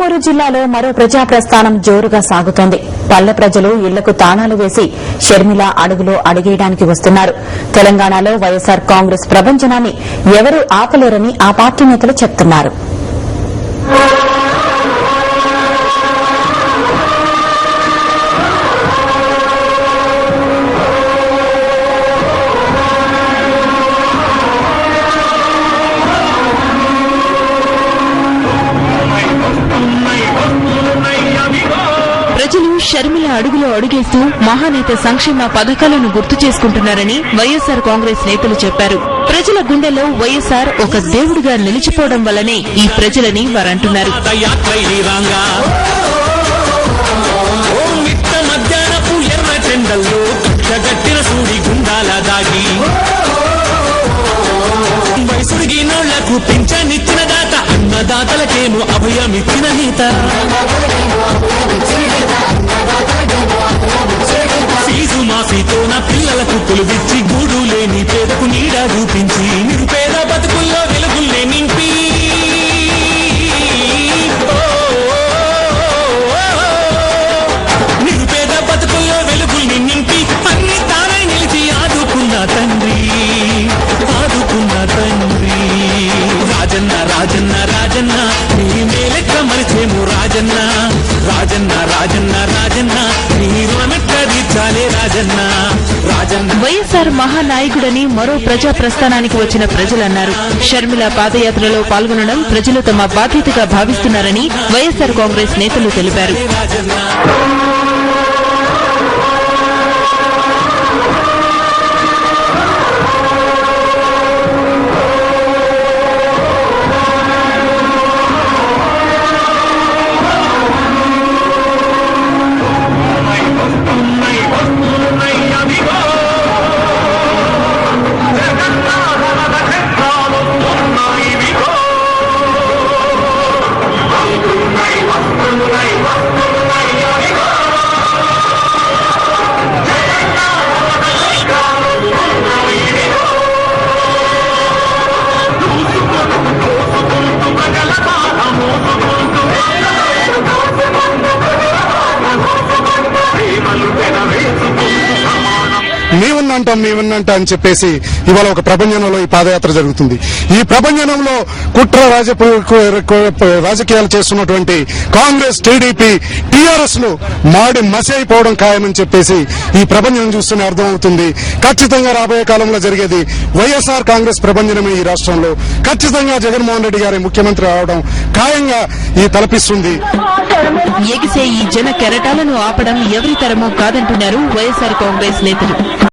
పాలమూరు జిల్లాలో మరో ప్రజాప్రస్థానం జోరుగా సాగుతోంది. పల్లె ప్రజలు ఇళ్లకు తాళాలు వేసి షర్మిల అడుగులో అడుగేయడానికి వస్తున్నారు. తెలంగాణలో వైఎస్సార్ కాంగ్రెస్ ప్రభంజనాన్ని ఎవరూ ఆపలేరని ఆ పార్టీ నేతలు చెప్తున్నారు. ప్రజలు షర్మిల అడుగులో అడుగేస్తూ మహానేత సంక్షేమ పథకాలను గుర్తు చేసుకుంటున్నారని వైఎస్సార్ కాంగ్రెస్ నేతలు చెప్పారు. ప్రజల గుండెల్లో వైఎస్సార్ ఒక దేవుడిగా నిలిచిపోవడం వల్లనే ఈ ప్రజలని వారంటున్నారు. పింఛనిచ్చిన దాత అన్నదాతలకేమో అభయమిచ్చిన నేత ఫీజు మాఫీతో నా పిల్లలకు కొలువిచ్చి గూడు లేని పేదకు నీడ చూపించి నిరుపేద బతుకుల్లో వెలుగుల్నే నింపి నిరుపేద బతుకుల్లో వెలుగుల్ని నింపి అన్ని తానై నిలిచి ఆదుకున్న తండ్రి రాజన్న రాజన్న రాజన్న నీ మేలెక్క మరిచేము రాజన్న రాజన్న రాజన్న రాజన్న నీ రుణమెక్క తీర్చాలే రాజన్న రాజన్న. వైఎస్సార్ మహానాయకుడని మరో ప్రజా ప్రస్థానానికి వచ్చిన ప్రజలన్నారు. షర్మిల పాదయాత్రలో పాల్గొనడం ప్రజలు తమ బాధ్యతగా భావిస్తున్నారని వైఎస్సార్ కాంగ్రెస్ నేతలు తెలిపారు. మేమున్నంటా అని చెప్పేసి ఇవాళ ఒక ప్రభంజనంలో ఈ పాదయాత్ర జరుగుతుంది. ఈ ప్రభంజనంలో కుట్ర రాజకీయాలు చేస్తున్నటువంటి కాంగ్రెస్, టీడీపీ, టీఆర్ఎస్ లు మాడి మసి అయిపోవడం ఖాయమని చెప్పేసి ఈ ప్రభంజనం చూస్తూనే అర్థమవుతుంది. ఖచ్చితంగా రాబోయే కాలంలో జరిగేది వైఎస్ఆర్ కాంగ్రెస్ ప్రభంజనమే. ఈ రాష్ట్రంలో ఖచ్చితంగా జగన్మోహన్ రెడ్డి గారి ముఖ్యమంత్రి అవడం ఖాయంగా ఈ తలపిస్తుంది. ఎగిసే ఈ జన కెరటాలను ఆపడం ఎవరి తరమూ కాదంటున్నారు వైఎస్సార్ కాంగ్రెస్ నేతలు.